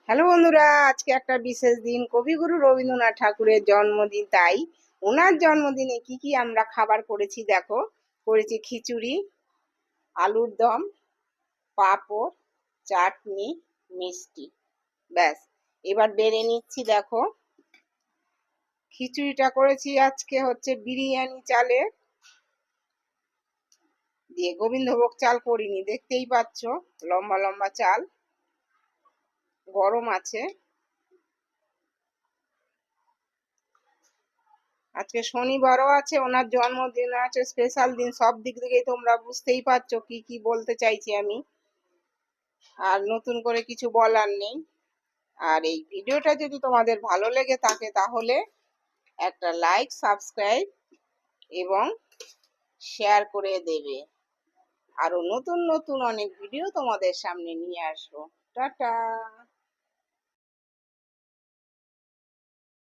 Hello বন্ধুরা, আজকে একটা বিশেষ দিন, কবিগুরু রবীন্দ্রনাথ ঠাকুরের জন্মদিন। তাই ওনার জন্মদিনে কি কি আমরা খাবার করেছি দেখো। করেছি খিচুড়ি, আলুর দম, পাঁপড়, চাটনি, মিষ্টি। ব্যাস, এবার বেড়ে নিচ্ছি। দেখো, খিচুড়িটা করেছি আজকে হচ্ছে বিরিয়ানি চালের দিয়ে, গোবিন্দভোগ চাল করিনি, দেখতেই পাচ্ছ লম্বা লম্বা চাল, গরম আছে। আজকে শনিবারও আছে, ওনার জন্মদিন আছে, স্পেশাল দিন। সব দিক থেকেই তোমরা বুঝতেই পারছো কি কি বলতে চাইছি আমি। আর নতুন করে কিছু বলার নেই। আর এই ভিডিওটা যদি তোমাদের ভালো লেগে থাকে তাহলে একটা লাইক, সাবস্ক্রাইব এবং শেয়ার করে দেবে। আরো নতুন নতুন অনেক ভিডিও তোমাদের সামনে নিয়ে আসবো। টাটা।